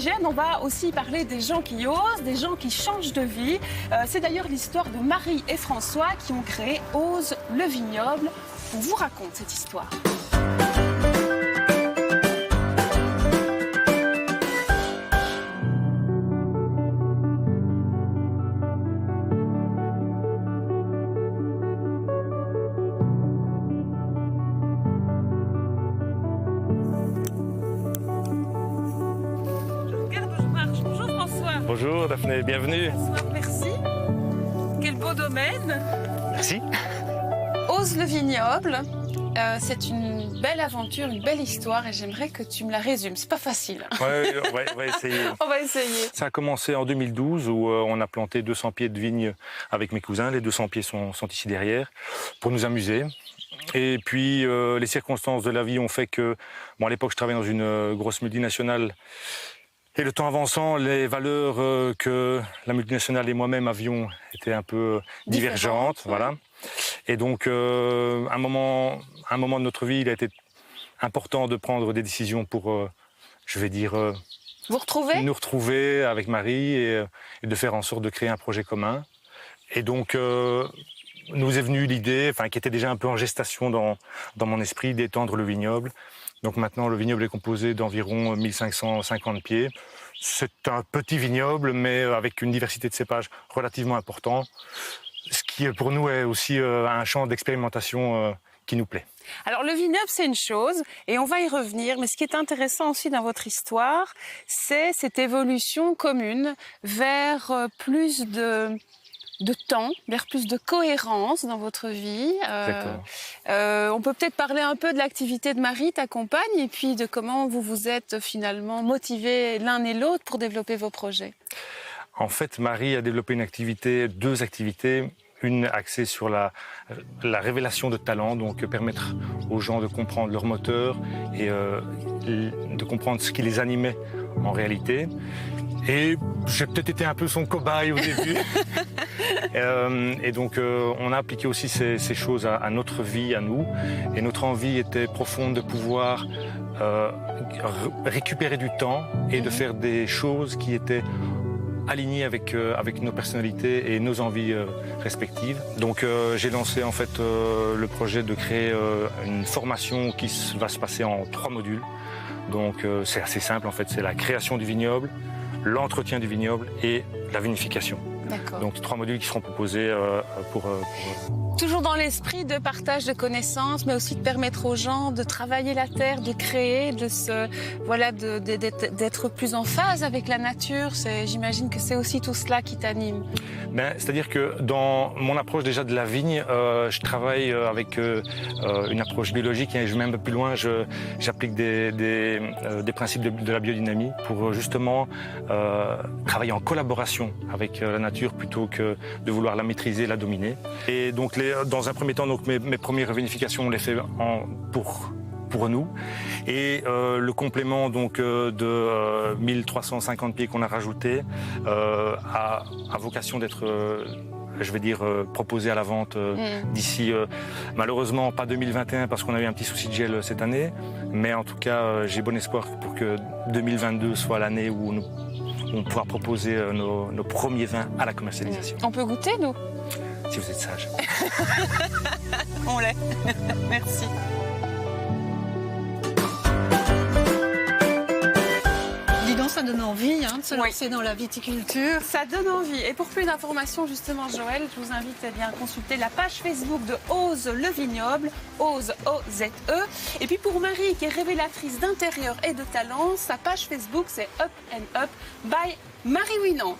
Hygiène, on va aussi parler des gens qui osent, des gens qui changent de vie. C'est d'ailleurs l'histoire de Marie et François qui ont créé Ose le vignoble. On vous raconte cette histoire. Bonjour Daphné, bienvenue. Bonsoir, merci. Quel beau domaine. Merci. Ose le vignoble, c'est une belle aventure, une belle histoire et j'aimerais que tu me la résumes. C'est pas facile. Ouais, on va essayer. On va essayer. Ça a commencé en 2012 où on a planté 200 pieds de vignes avec mes cousins. Les 200 pieds sont ici derrière pour nous amuser. Et puis les circonstances de la vie ont fait que, bon, à l'époque je travaillais dans une grosse multinationale. Et le temps avançant, les valeurs que la multinationale et moi-même avions étaient un peu divergentes, voilà. Et donc, à un moment de notre vie, il a été important de prendre des décisions pour, je vais dire, nous retrouver avec Marie et de faire en sorte de créer un projet commun. Et donc, nous est venue l'idée, qui était déjà un peu en gestation dans mon esprit, d'étendre le vignoble. Donc maintenant, le vignoble est composé d'environ 1550 pieds. C'est un petit vignoble, mais avec une diversité de cépages relativement importante, ce qui pour nous est aussi un champ d'expérimentation qui nous plaît. Alors le vignoble, c'est une chose, et on va y revenir, mais ce qui est intéressant aussi dans votre histoire, c'est cette évolution commune vers plus de temps, vers plus de cohérence dans votre vie. On peut peut-être parler un peu de l'activité de Marie, ta compagne, et puis de comment vous vous êtes finalement motivés l'un et l'autre pour développer vos projets. En fait, Marie a développé deux activités. Une axée sur la révélation de talents, donc permettre aux gens de comprendre leur moteur et de comprendre ce qui les animait en réalité. Et j'ai peut-être été un peu son cobaye au début. Et donc on a appliqué aussi ces choses à notre vie, à nous. Et notre envie était profonde de pouvoir récupérer du temps et de faire des choses qui étaient alignées avec nos personnalités et nos envies respectives. Donc j'ai lancé en fait le projet de créer une formation qui va se passer en 3 modules. Donc c'est assez simple en fait, c'est la création du vignoble, l'entretien du vignoble et la vinification. Donc 3 modules qui seront proposés pour... Toujours dans l'esprit de partage de connaissances, mais aussi de permettre aux gens de travailler la terre, de créer, d'être plus en phase avec la nature. J'imagine que c'est aussi tout cela qui t'anime. C'est-à-dire que dans mon approche déjà de la vigne, je travaille avec une approche biologique et je vais même un peu plus loin. J'applique des principes de la biodynamie pour justement travailler en collaboration avec la nature plutôt que de vouloir la maîtriser, la dominer. Et donc dans un premier temps, donc mes premières vinifications, on les fait pour nous. Et le complément donc de 1350 pieds qu'on a rajouté a vocation d'être, je vais dire, proposé à la vente d'ici, malheureusement pas 2021 parce qu'on a eu un petit souci de gel cette année, mais en tout cas j'ai bon espoir pour que 2022 soit l'année où on pourra proposer nos premiers vins à la commercialisation. On peut goûter, nous? Si vous êtes sage. On l'est. Merci. Dis donc, ça donne envie de se lancer dans la viticulture. Ça donne envie. Et pour plus d'informations, justement, Joël, je vous invite à consulter la page Facebook de Ose le vignoble, Ose, O-Z-E. Et puis pour Marie, qui est révélatrice d'intérieur et de talent, sa page Facebook, c'est Up and Up by Marie Winant.